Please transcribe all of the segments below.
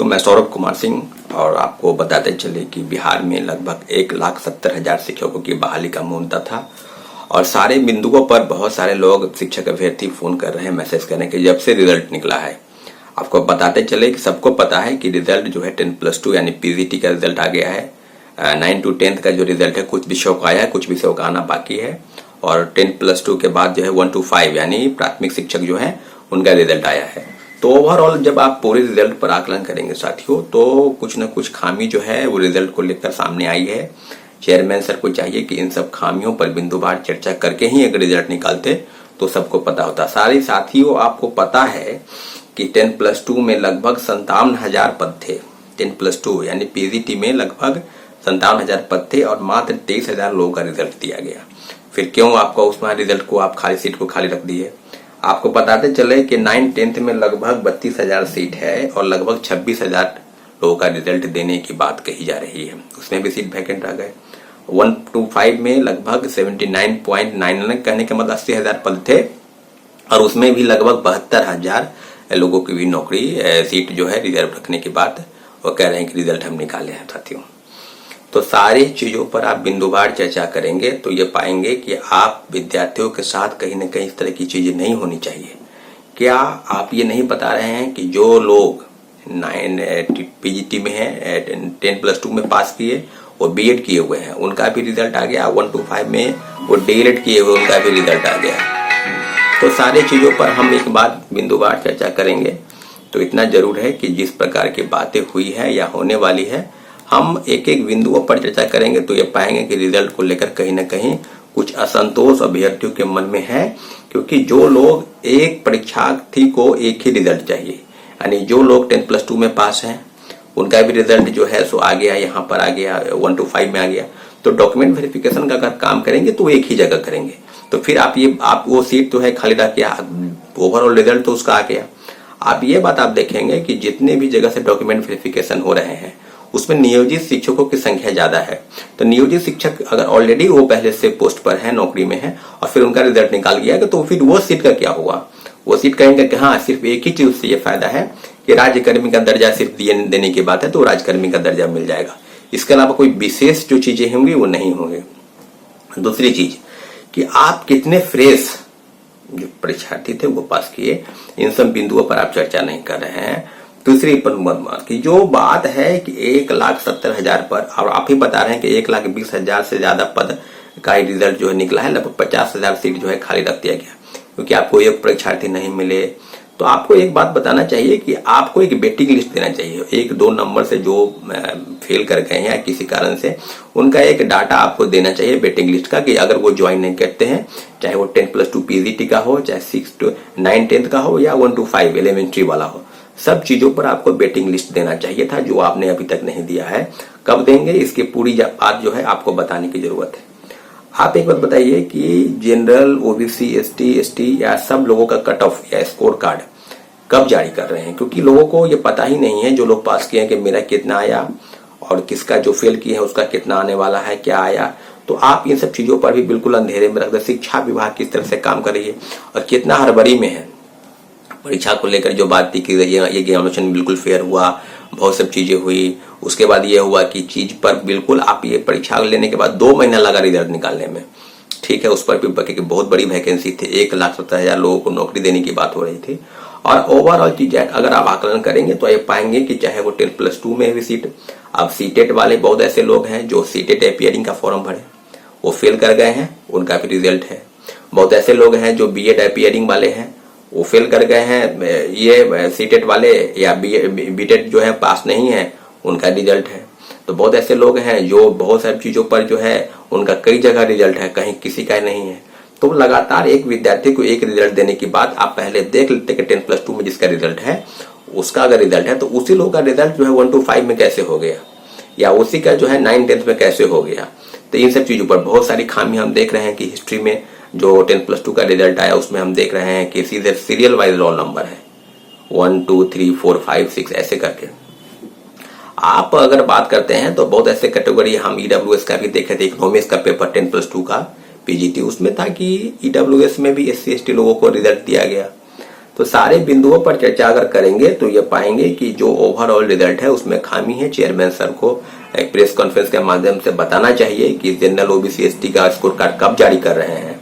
साथियों, मैं सौरभ कुमार सिंह और आपको बताते चले कि बिहार में लगभग 1,70,000 शिक्षकों की बहाली का मुद्दा था और सारे बिंदुओं पर बहुत सारे लोग शिक्षक अभ्यर्थी फोन कर रहे हैं, मैसेज कर रहे हैं कि जब से रिजल्ट निकला है। आपको बताते चले कि सबको पता है कि रिजल्ट जो है 10+2 यानी पीजीटी का रिजल्ट आ गया है। 9 to 10 का जो रिजल्ट है कुछ विषयों का आया है, कुछ विषयों का आना बाकी है और 10+2 के बाद जो है 1 to 5 यानी प्राथमिक शिक्षक जो है उनका रिजल्ट आया है। तो ओवरऑल जब आप पूरे रिजल्ट पर आकलन करेंगे साथियों, तो कुछ न कुछ खामी जो है वो रिजल्ट को लेकर सामने आई है। चेयरमैन सर को चाहिए कि इन सब खामियों पर बिंदुवार चर्चा करके ही अगर रिजल्ट निकालते तो सबको पता होता। सारे साथियों, आपको पता है कि 10+2 में लगभग 57,000 पद थे। 10+2 यानी पीजीटी में लगभग 57,000 पद थे और मात्र 23,000 लोगों का रिजल्ट दिया गया। फिर क्यों आपको उसमें रिजल्ट को आप खाली सीट को खाली रख दिए? आपको बताते चले कि 9-10 में लगभग 32,000 सीट है और लगभग 26,000 लोगों का रिजल्ट देने की बात कही जा रही है। उसमें भी सीट वैकेंट रह गए। 1 to 5 में लगभग 79.99 कहने के मतलब 80,000 पद थे और उसमें भी लगभग 72,000 लोगों की भी नौकरी सीट जो है रिजर्व रखने की बात वो कह रहे हैं कि रिजल्ट हम निकाले हैं साथियों। तो सारी चीजों पर आप बिंदुवार चर्चा करेंगे तो ये पाएंगे कि आप विद्यार्थियों के साथ कहीं न कहीं इस तरह की चीजें नहीं होनी चाहिए। क्या आप ये नहीं बता रहे हैं कि जो लोग 9 पीजीटी में है 10+2 में पास किए और बीएड किए हुए हैं उनका भी रिजल्ट आ गया। 1 to 5 में वो डीएलएड किए हुए उनका भी रिजल्ट आ गया। तो सारी चीजों पर हम एक बार बिंदुवार चर्चा करेंगे। तो इतना जरूर है कि जिस प्रकार की बातें हुई है या होने वाली है, हम एक एक बिंदुओं पर चर्चा करेंगे तो ये पाएंगे कि रिजल्ट को लेकर कहीं न कहीं कुछ असंतोष अभ्यर्थियों के मन में है, क्योंकि जो लोग एक परीक्षार्थी को एक ही रिजल्ट चाहिए, यानी जो लोग 10+2 में पास हैं उनका भी रिजल्ट जो है सो आ गया, यहाँ पर आ गया, 1 to 5 में आ गया। तो डॉक्यूमेंट वेरिफिकेशन का अगर काम करेंगे तो एक ही जगह करेंगे, तो फिर आप वो सीट तो है खाली रख के ओवरऑल रिजल्ट तो उसका आ गया। आप ये बात आप देखेंगे कि जितने भी जगह से डॉक्यूमेंट वेरिफिकेशन हो रहे हैं उसमें नियोजित शिक्षकों की संख्या ज्यादा है। तो नियोजित शिक्षक अगर ऑलरेडी वो पहले से पोस्ट पर है, नौकरी में है और फिर उनका रिजल्ट निकाल गया तो फिर वो सीट का क्या होगा? वो सीट कहेंगे कि हाँ, सिर्फ एक ही चीज उससे ये फायदा है कि राज्यकर्मी का दर्जा सिर्फ देने की बात है तो राज्यकर्मी का दर्जा मिल जाएगा। इसके अलावा कोई विशेष जो चीजें होंगी वो नहीं होंगी। दूसरी चीज कि आप कितने फ्रेश जो परीक्षार्थी थे वो पास किए, इन सब बिंदुओं पर आप चर्चा नहीं कर रहे हैं। दूसरी पर की जो बात है कि 1,70,000 पर, और आप ही बता रहे हैं कि 1,20,000 से ज्यादा पद का रिजल्ट जो है निकला है, लगभग 50,000 सीट जो है खाली रख दिया गया क्योंकि आपको एक परीक्षार्थी नहीं मिले। तो आपको एक बात बताना चाहिए कि आपको एक वेटिंग लिस्ट देना चाहिए। 1-2 नंबर से जो फेल कर गए हैं या किसी कारण से, उनका एक डाटा आपको देना चाहिए वेटिंग लिस्ट का, कि अगर वो ज्वाइन नहीं करते हैं, चाहे वो 10+2 पीजीटी का हो, चाहे 6 to 9 10th का हो या 1 to 5 एलिमेंट्री वाला हो, सब चीजों पर आपको वेटिंग लिस्ट देना चाहिए था, जो आपने अभी तक नहीं दिया है। कब देंगे इसकी पूरी बात जो है आपको बताने की जरूरत है। आप एक बात बताइए कि जनरल, ओबीसी, एसटी या सब लोगों का कट ऑफ या स्कोर कार्ड कब जारी कर रहे हैं? क्योंकि लोगों को ये पता ही नहीं है, जो लोग पास किए हैं, कि मेरा कितना आया और किसका जो फेल किए हैं उसका कितना आने वाला है, क्या आया। तो आप इन सब चीजों पर भी बिल्कुल अंधेरे में रख दे। शिक्षा विभाग किस तरह से काम कर रही है और कितना हड़बड़ी में है। परीक्षा को लेकर जो बात थी कि ये एग्जामिनेशन बिल्कुल फेयर हुआ, बहुत सब चीजें हुई, उसके बाद ये हुआ कि चीज पर बिल्कुल आप ये परीक्षा लेने के बाद 2 महीना लगा रिजल्ट निकालने में। ठीक है, उस पर भी बहुत बड़ी वैकेंसी थी, 1,70,000 लोगों को नौकरी देने की बात हो रही थी। और ओवरऑल चीज अगर आप आकलन करेंगे तो ये पाएंगे कि चाहे वो 10+2 में भी सीट, अब सीटेट वाले बहुत ऐसे लोग हैं जो सीटेट अपीयरिंग का फॉर्म भरे, वो फेल कर गए हैं, उनका भी रिजल्ट है। बहुत ऐसे लोग हैं जो बीएड अपीयरिंग वाले हैं, वो फेल कर गए हैं। ये सीटेट वाले या बीटेट जो है पास नहीं है, उनका रिजल्ट है। तो बहुत ऐसे लोग हैं जो बहुत सारी चीजों पर जो है उनका कई जगह रिजल्ट है, कहीं किसी का नहीं है। तो लगातार एक विद्यार्थी को एक रिजल्ट देने की बात आप पहले देख लेते कि 10+2 में जिसका रिजल्ट है उसका अगर रिजल्ट है तो उसी लोग का रिजल्ट जो है 1 to 5 में कैसे हो गया, या उसी का जो है 9-10 में कैसे हो गया। तो इन सब चीजों पर बहुत सारी खामी हम देख रहे हैं कि हिस्ट्री में जो 10+2 का रिजल्ट आया उसमें हम देख रहे हैं कि सीधे सीरियल वाइज रोल नंबर है, 1 2 3 4 5 6 ऐसे करके। आप अगर बात करते हैं तो बहुत ऐसे कैटेगरी हम ईडब्ल्यूएस का भी देखे थे। इकोनॉमिक्स का पेपर 10+2 का पीजीटी, उसमें था कि ईडब्ल्यूएस में भी SC ST लोगों को रिजल्ट दिया गया। तो सारे बिंदुओं पर चर्चा अगर करेंगे तो ये पाएंगे कि जो ओवरऑल रिजल्ट है उसमें खामी है। चेयरमैन सर को एक प्रेस कॉन्फ्रेंस के माध्यम से बताना चाहिए कि जनरल ओबीसी एसटी का स्कोर कार्ड कब जारी कर रहे हैं,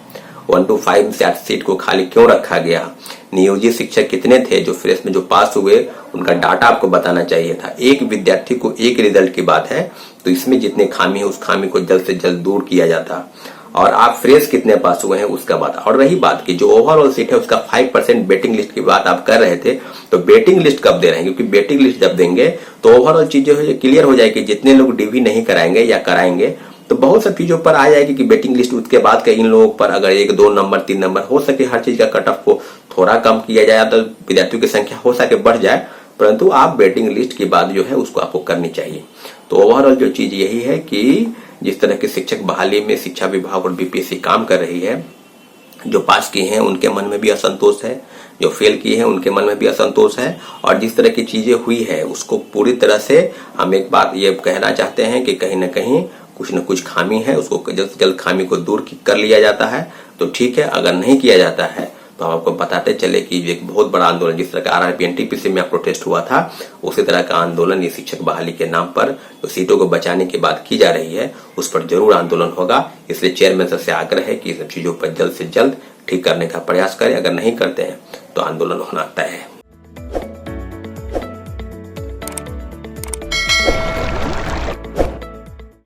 1 to 5 सीट को खाली क्यों रखा गया, नियोजित शिक्षक कितने थे, जो फ्रेश में जो पास हुए उनका डाटा आपको बताना चाहिए था। एक विद्यार्थी को एक रिजल्ट की बात है, तो इसमें जितने खामी है उस खामी को जल्द से जल्द दूर किया जाता। और आप फ्रेश कितने पास हुए हैं उसका बात। और रही बात की जो ओवरऑल सीट है उसका 5% बेटिंग लिस्ट की बात आप कर रहे थे, तो बेटिंग लिस्ट कब दे रहे हैं, क्योंकि बेटिंग लिस्ट जब देंगे तो ओवरऑल चीजें क्लियर हो जाएगी। जितने लोग डीवी नहीं कराएंगे या कराएंगे तो बहुत सी चीजों पर आ जाएगी कि बेटिंग लिस्ट, उसके बाद के इन लोगों पर अगर 1, 2 नंबर 3 नंबर हो सके, हर चीज का कट ऑफ को थोड़ा कम किया जाए तो विद्यार्थियों की संख्या हो सके बढ़ जाए, परंतु आप बेटिंग लिस्ट की बात जो है उसको आपको करनी चाहिए। तो ओवरऑल जो चीज यही है कि जिस तरह के शिक्षक बहाली में शिक्षा विभाग और बीपीएससी काम कर रही है, जो पास किए हैं उनके मन में भी असंतोष है, जो फेल किए हैं उनके मन में भी असंतोष है, और जिस तरह की चीजें हुई है उसको पूरी तरह से हम एक बात ये कहना चाहते हैं कि कहीं ना कहीं कुछ न कुछ खामी है, उसको जल्द से जल्द खामी को दूर कर लिया जाता है तो ठीक है। अगर नहीं किया जाता है तो हम आपको बताते चले कि एक बहुत बड़ा आंदोलन, जिस तरह का आरआरबी एनटीपीसी में प्रोटेस्ट हुआ था, उसी तरह का आंदोलन ये शिक्षक बहाली के नाम पर जो सीटों को बचाने की बात की जा रही है उस पर जरूर आंदोलन होगा। इसलिए चेयरमैन सर से आग्रह है कि इन सब चीजों पर जल्द से जल्द ठीक करने का प्रयास करें। अगर नहीं करते हैं तो आंदोलन होना तय है।